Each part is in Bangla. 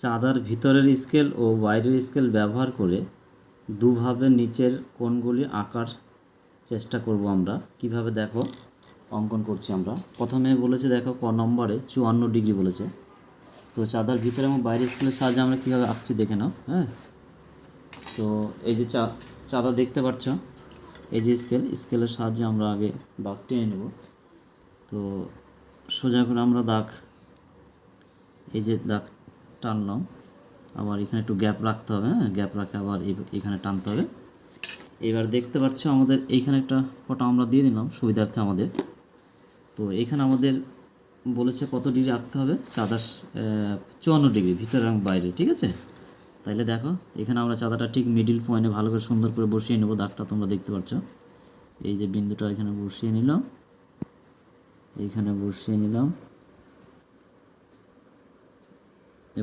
চাঁদার ভিতরের স্কেল ও বাইরের স্কেল ব্যবহার করে দুভাবে নিচের কোণগুলি আঁকার চেষ্টা করব আমরা। কিভাবে দেখো অঙ্কন করছি আমরা। প্রথমে বলেছে দেখো ক নম্বরে 54 ডিগ্রি বলেছে। তো চাঁদার ভিতরে এবং বাইরের স্কেলের সাহায্যে আমরা কীভাবে আঁকছি দেখে নাও। হ্যাঁ, তো এই যে চাঁদা দেখতে পাচ্ছ, এই যে স্কেলের সাহায্যে আমরা আগে দাগ টেনে নেব। তো সোজা করে আমরা দাগ, এই যে দাগ টানলাম, আবার এখানে একটু গ্যাপ রাখতে হবে। হ্যাঁ, গ্যাপ রাখে আবার এখানে টানতে হবে। এবার দেখতে পাচ্ছ আমাদের এইখানে একটা ফটো আমরা দিয়ে দিলাম সুবিধার্থে আমাদের। তো এখানে আমাদের বলেছে কত ডিগ্রি আঁকতে হবে, চাঁদা 54 ডিগ্রি ভিতরে এবং বাইরে। ঠিক আছে, তাইলে দেখো এখানে আমরা চাঁদাটা ঠিক মিডিল পয়েন্টে ভালো করে সুন্দর করে বসিয়ে নেব। দাগটা তোমরা দেখতে পাচ্ছ, এই যে বিন্দুটা এখানে বসিয়ে নিলাম, এইখানে বসিয়ে নিলাম,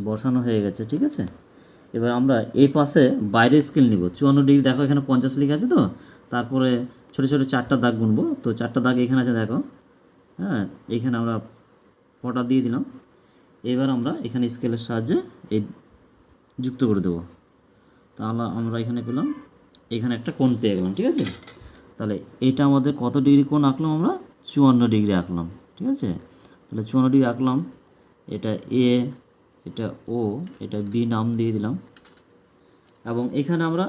বসানো হয়ে গেছে। ঠিক আছে, এবার আমরা এই পাশে বাইরের স্কেল নিব 54 ডিগ্রি। দেখো এখানে 50 লেখা আছে, তো তারপরে ছোটো ছোটো 4টা দাগ গুনবো। তো 4টা দাগ এখানে আছে দেখো। হ্যাঁ, এখানে আমরা ফটা দিয়ে দিলাম। এবার আমরা এখানে স্কেলের সাহায্যে এই যুক্ত করে দেবো। তাহলে আমরা এখানে পেলাম, এখানে একটা কোণ পেয়ে গেলাম। ঠিক আছে, তাহলে এটা আমাদের কত ডিগ্রি কোণ আঁকলাম আমরা, 54 ডিগ্রি আঁকলাম। ঠিক আছে, তাহলে 54 ডিগ্রি আঁকলাম। এটা এ, এটা ও, এটা বি নাম দিয়ে দিলাম। এবং এখানে আমরা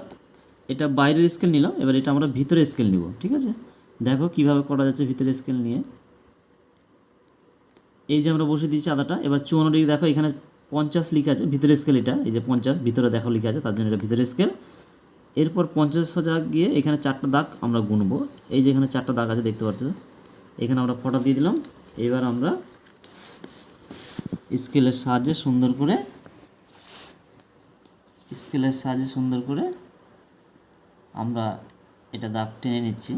এটা বাইরের স্কেল নিলাম, এবার এটা আমরা ভিতরের স্কেল নিব। ঠিক আছে, দেখো কিভাবে করা যাচ্ছে ভিতরের স্কেল নিয়ে। এই যে আমরা বসে দিয়েছি চাঁদাটা। এবার 54 ডিগ্রি দেখো এখানে 50 লেখা আছে, ভিতরের স্কেল এটা। এই যে 50 ভিতরে দেখো লেখা আছে, তার জন্য এটা ভিতরের স্কেল। এরপর 50 সোজা গিয়ে এখানে 4টা দাগ আমরা গুনবো। এই যে এখানে 4টা দাগ আছে দেখতে পাচ্ছ, এখানে আমরা ফটো দিয়ে দিলাম। এবার আমরা স্কেলের সাহায্যে সুন্দর করে আমরা এটা দাগ টেনে নিচ্ছি।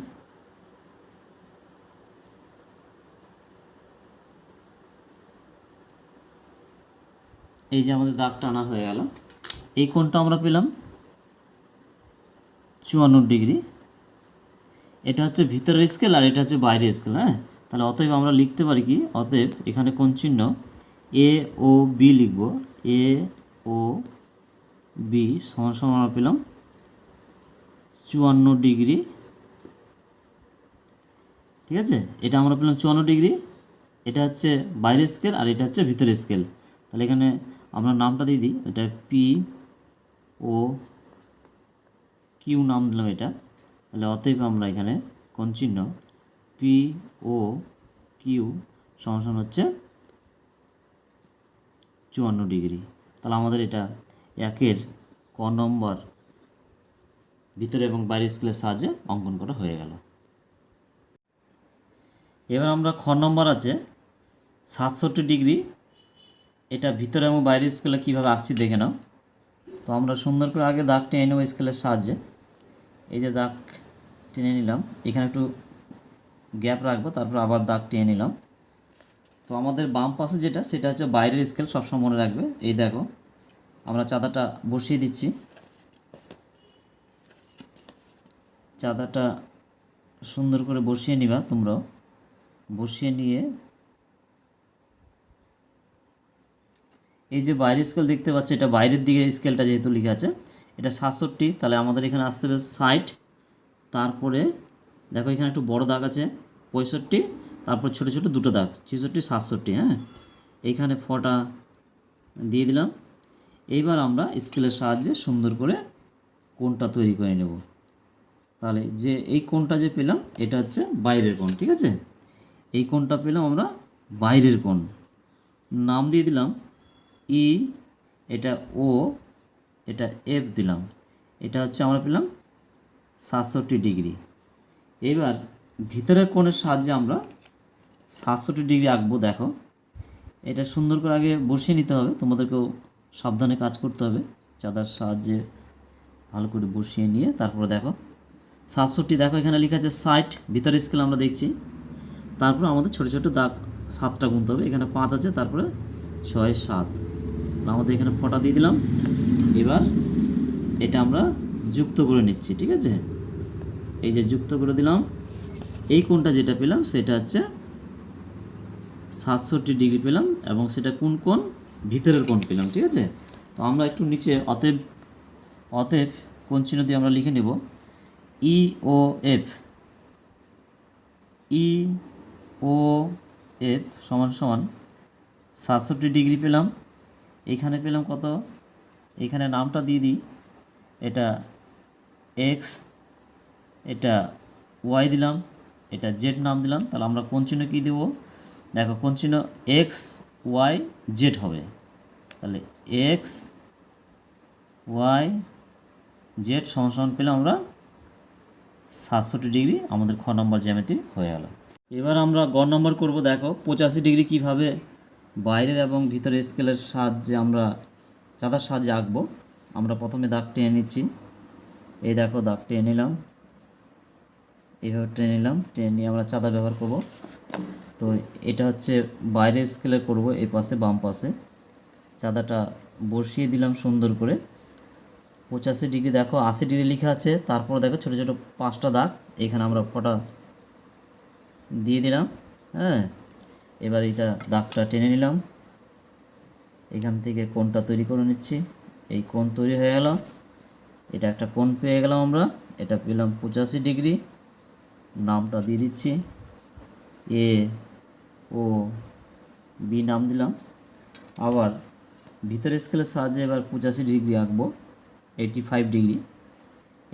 এই যে আমাদের দাগ টানা হয়ে গেল। এই কোণটা আমরা পেলাম 54 ডিগ্রি। এটা হচ্ছে ভিতরের স্কেল আর এটা হচ্ছে বাইরের স্কেল। হ্যাঁ, তাহলে অতএব আমরা লিখতে পারি কি, অতএব এখানে কোণ চিহ্ন এ ও বি লিখব। এ ও বি সমান সমান আমরা পেলাম 54 ডিগ্রি। ঠিক আছে, এটা আমরা পেলাম 54 ডিগ্রি। এটা হচ্ছে বাইরের স্কেল আর এটা হচ্ছে ভিতরের স্কেল। তাহলে এখানে আমরা নামটা দিয়ে দিই, এটা পি ও কিউ নাম দিলাম এটা। তাহলে অতএব আমরা এখানে কোণ চিহ্ন পি ও কিউ সমান হচ্ছে 54 ডিগ্রি। তাহলে আমাদের এটা একের ক নম্বর ভিতরে এবং বাইরের স্কেলের সাহায্যে অঙ্কন করা হয়ে গেল। এবার আমরা খ নম্বর আছে 67 ডিগ্রি। এটা ভিতরে এবং বাইরের স্কেলে কীভাবে আঁকছি দেখে নাও। তো আমরা সুন্দর করে আগে দাগ টেনে নেব স্কেলের সাহায্যে। এই যে দাগ টেনে নিলাম, এখানে একটু গ্যাপ রাখবো, তারপর আবার দাগ টেনে নিলাম। তো আমাদের বাম পাশে যেটা, সেটা হচ্ছে বাইরের স্কেল, সবসময় মনে রাখবে। এই দেখো আমরা চাঁদাটা বসিয়ে দিচ্ছি। চাঁদাটা সুন্দর করে বসিয়ে নিবা তোমরাও। বসিয়ে নিয়ে এই যে বাইরের স্কেল দেখতে পাচ্ছ, এটা বাইরের দিকে স্কেলটা যেহেতু লেখা আছে, এটা 67, তাহলে আমাদের এখানে আসতে হবে 60। তারপরে দেখো এখানে একটু বড় দাগ আছে 65, তারপর ছোটো ছোটো দুটো দাগ 66 67। হ্যাঁ, এইখানে ফটা দিয়ে দিলাম। এইবার আমরা স্কেলের সাহায্যে সুন্দর করে কোণটা তৈরি করে নেব। তাহলে যে এই কোণটা যে পেলাম, এটা হচ্ছে বাইরের কোণ। ঠিক আছে, এই কোণটা পেলাম আমরা বাইরের কোণ। নাম দিয়ে দিলাম ই, এটা ও, এটা এফ দিলাম। এটা হচ্ছে আমরা পেলাম 67 ডিগ্রি। এবার ভিতরের কোণের সাহায্যে আমরা 67 ডিগ্রি আঁকবো। দেখো এটা সুন্দর করে আগে বসিয়ে নিতে হবে, তোমাদেরকেও সাবধানে কাজ করতে হবে। চাঁদার সাহায্যে ভালো করে বসিয়ে নিয়ে তারপরে দেখো 67, দেখো এখানে লেখা আছে 60, ভিতরের স্কেল আমরা দেখছি। তারপর আমাদের ছোটো ছোটো দাগ 7টা গুনতে হবে। এখানে 5 আছে, তারপরে 6 7, আমাদের এখানে ফটা দিয়ে দিলাম। এবার এটা আমরা যুক্ত করে নিচ্ছি। ঠিক আছে, এই যে যুক্ত করে দিলাম। এই কোণটা যেটা পেলাম সেটা হচ্ছে 67 ডিগ্রি পেলাম, এবং সেটা কোন কোণ, ভিতরের কোণ পেলাম। ঠিক আছে, তো আমরা একটু নিচে অতএব অতএব কোণ চিহ্ন দিয়ে আমরা লিখে নেব ই ও এফ, ই ও এফ সমান সমান 67 ডিগ্রি পেলাম। এখানে পেলাম কত, এখানে নামটা দিয়ে দিই, এটা এক্স, এটা ওয়াই দিলাম, এটা জেড নাম দিলাম। তাহলে আমরা কোণ চিহ্ন কী দেবো, দেখো কোণ চিহ্ন এক্স ওয়াই জেড হবে। তাহলে এক্স ওয়াই জেড সমান সমান পেলাম আমরা 67 ডিগ্রি। আমাদের খ নম্বর জ্যামিতি হয়ে গেল। এবার আমরা গ নম্বর করব। দেখো 85 ডিগ্রি কীভাবে বাইরের এবং ভিতরের স্কেলের সাহায্যে আমরা চাঁদার সাহায্যে আঁকবো। আমরা প্রথমে দাগ টেনে নিচ্ছি, এই দেখো দাগ টেনে নিলাম, এইভাবে টেনে নিলাম, টেনে নিয়ে আমরা চাঁদা ব্যবহার করব। তো এটা হচ্ছে বাইরের স্কেলে করব, এই পাশে বাম পাশে চাঁদাটা বসিয়ে দিলাম সুন্দর করে। 85 ডিগ্রি দেখো 80 ডিগ্রি লেখা আছে, তারপর দেখো ছোটো ছোটো 5টা দাগ, এখানে আমরা ফোঁটা দিয়ে দিলাম। হ্যাঁ, এবার এটা দাগটা টেনে নিলাম, এখান থেকে কোণটা তৈরি করে নিচ্ছি। এই কোণ তৈরি হয়ে গেল, এটা একটা কোণ পেয়ে গেলাম আমরা, এটা পেলাম 85 ডিগ্রি। নামটা দিয়ে দিচ্ছি, এ ও বি নাম দিলাম। আবার ভিতরের স্কেলের সাহায্যে এবার 85 ডিগ্রি আঁকবো, 85 ডিগ্রি।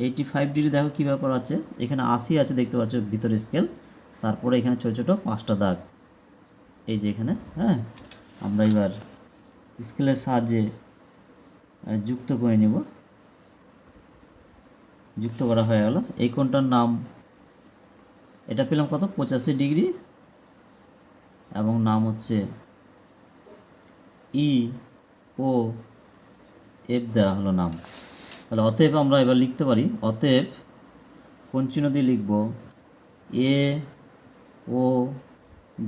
85 ডিগ্রি দেখো কীভাবে করা আছে, এখানে 80 আছে দেখতে পাচ্ছ ভিতরের স্কেল, তারপরে এখানে ছোটো ছোটো 5টা দাগ, এই যে এখানে। হ্যাঁ, আমরা এবার স্কেলের সাহায্যে যুক্ত করে নেব। যুক্ত করা হয়ে গেল। এই কোণটার নাম, এটা পেলাম কত 85 ডিগ্রি, এবং নাম হচ্ছে ই ও এফ দেওয়া হলো নাম। তাহলে অতএব আমরা এবার লিখতে পারি, অতএব কোণ চিহ্ন দিয়ে লিখব এ ও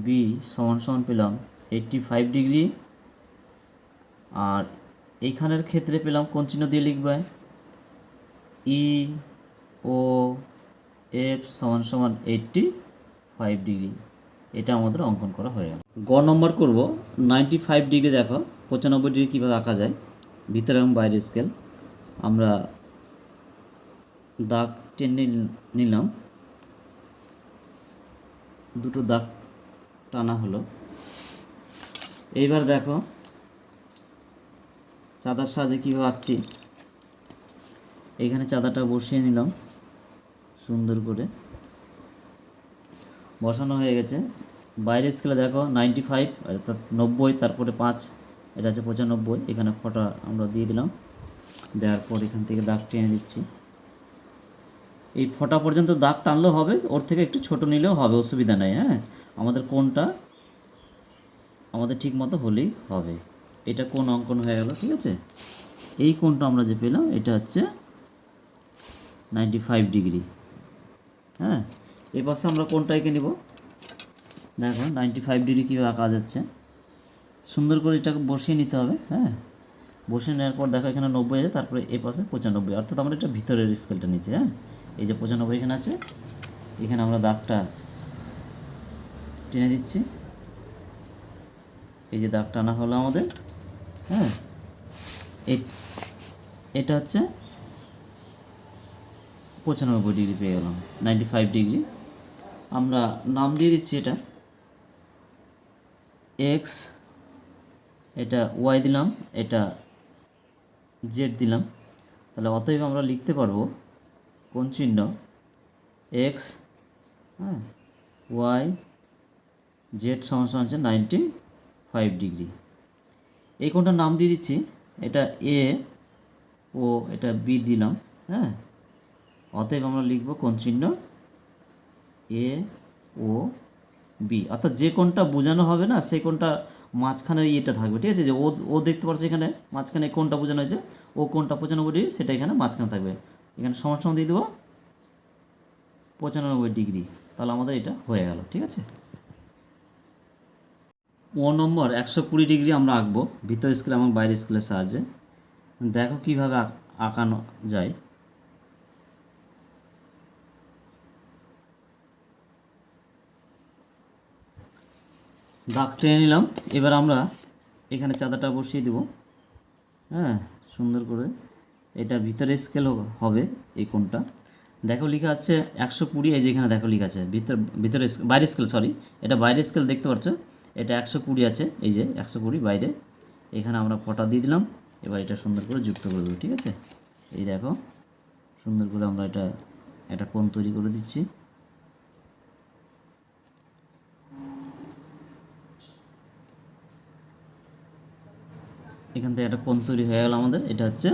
বি সমান সমান পেলাম 85 ডিগ্রি। আর এইখানের ক্ষেত্রে পেলাম কোণ চিহ্ন দিয়ে লিখবে ই ও এফ সমান সমান 85 ডিগ্রি। এটা আমাদের অঙ্কন করা হয়ে গেল। গ নম্বর করব 95 ডিগ্রি। দেখো 95 ডিগ্রি কীভাবে আঁকা যায়, ভিতরে এবং বাইরের স্কেল। আমরা দাগ টেনে নিলাম, দুটো দাগ টানা হলো। এইবার দেখো চাঁদার সাহায্যে কীভাবে আঁকছি, এখানে চাঁদাটা বসিয়ে নিলাম সুন্দর করে, বসানো হয়ে গেছে। বাইরের স্কেলে দেখো 95 অর্থাৎ 90, তারপরে 5, এটা হচ্ছে 95। এখানে ফোঁটা আমরা দিয়ে দিলাম, দেওয়ার পর এখান থেকে দাগ টেনে দিচ্ছি। এই ফোঁটা পর্যন্ত দাগ টানলেও হবে, ওর থেকে একটু ছোট নিলেও হবে, অসুবিধা নেই। হ্যাঁ, আমাদের কোণটা আমাদের ঠিক মতো হলেই হবে। এটা কোণ অঙ্কন হয়ে গেল, ঠিক আছে। এই কোণটা আমরা যে পেলাম এটা হচ্ছে 95 ডিগ্রি। হ্যাঁ, এই পাশে আমরা কোণটা এঁকে নিব। দেখো 95 ডিগ্রি কীভাবে আঁকা যাচ্ছে, সুন্দর করে এটাকে বসিয়ে নিতে হবে। হ্যাঁ, বসিয়ে নেওয়ার পর দেখো এখানে 90 আছে, তারপরে এ পাশে 95, অর্থাৎ আমরা এটা ভিতরের স্কেলটা নিচ্ছি। হ্যাঁ, এই যে 95 এখানে আছে, এখানে আমরা দাগটা টেনে দিচ্ছি, এই যে দাগ টানা হলো আমাদের। হ্যাঁ, এটা হচ্ছে 95 ডিগ্রি পেয়ে গেলাম, 95 ডিগ্রি। আমরা নাম দিয়ে দিচ্ছি, এটা এক্স, এটা ওয়াই দিলাম, এটা জেড দিলাম। তাহলে অতএব আমরা লিখতে পারবো কোণ চিহ্ন এক্স, হ্যাঁ, ওয়াই জেড সমান সমান হচ্ছে 95 ডিগ্রি। এই কোণটার নাম দিয়ে দিচ্ছি, এটা এ ও এটা বি দিলাম। হ্যাঁ, অতএব আমরা লিখব কোণ চিহ্ন এ ও বি, অর্থাৎ যে কোণটা বোঝানো হবে না সেই কোণটা মাঝখানের ইয়েটা থাকবে, ঠিক আছে। যে ও দেখতে পাচ্ছ এখানে মাঝখানে কোণটা বোঝানো হয়েছে, ও কোণটা 95 ডিগ্রি, সেটা এখানে মাঝখানে থাকবে। এখানে সমান সমান দিয়ে দেবো 95 ডিগ্রি। তাহলে আমাদের এটা হয়ে গেল, ঠিক আছে। ও নম্বর 120 ডিগ্রি আমরা আঁকবো ভিতর স্কেল এবং বাইরের স্কেলের সাহায্যে। দেখো কীভাবে আঁকানো যায়। দাগ টেনে নিলাম, এবার আমরা এখানে চাঁদাটা বসিয়ে দেব। হ্যাঁ, সুন্দর করে এটা ভিতরে স্কেল হবে এই কোণটা। দেখো লেখা আছে 120, এই যেখানে দেখো লেখা আছে ভিতরে বাইরে স্কেল, সরি এটা বাইরে স্কেল দেখতে পাচ্ছ, এটা 120 আছে, এই যে 120 বাইরে, এখানে আমরা ফটা দিয়ে দিলাম। এবার এটা সুন্দর করে যুক্ত করে দেবো, ঠিক আছে। এই দেখো সুন্দর করে আমরা এটা একটা কোণ তৈরি করে দিচ্ছি। এখান থেকে একটা কোণ তৈরি হয়ে গেল আমাদের। এটা হচ্ছে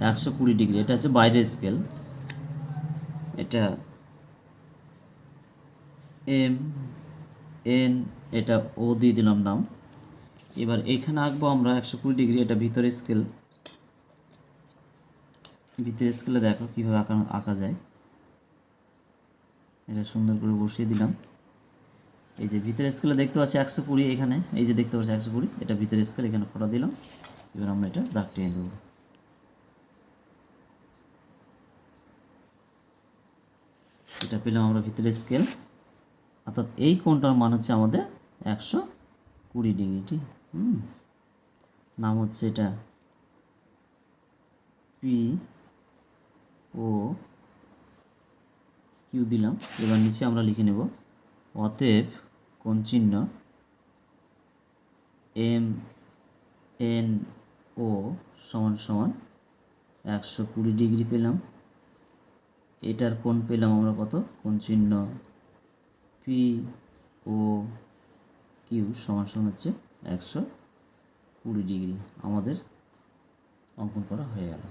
120 ডিগ্রি, এটা হচ্ছে বাইরের স্কেল। এটা এম এন, এটা ও দিয়ে দিলাম নাম। এবার এখানে আঁকবো আমরা 120 ডিগ্রি, এটা ভিতরের স্কেল। ভিতরের স্কেলে দেখো কীভাবে আঁকা যায়। এটা সুন্দর করে বসিয়ে দিলাম। এই যে ভিতরের স্কেলে দেখতে পাচ্ছি 120, এখানে এই যে দেখতে পাচ্ছি 120, এটা ভিতরের স্কেল, এখানে ফোটা দিলাম। এবার আমরা এটা দাগ টেনে দেবো। এটা পেলাম আমরা ভিতরের স্কেল, অর্থাৎ এই কোণটার মান হচ্ছে আমাদের 120 ডিগ্রি। ঠিক, নাম হচ্ছে এটা পি ও কিউ দিলাম। এবার নিচে আমরা লিখে নেব অতএব কোণ চিহ্ন এম এন ও সমান সমান 120 ডিগ্রি পেলাম। এটার কোণ পেলাম আমরা কত, কোণ চিহ্ন পি ও কিউ সমান সমান হচ্ছে 120 ডিগ্রি। আমাদের অঙ্কন করা হয়ে গেল।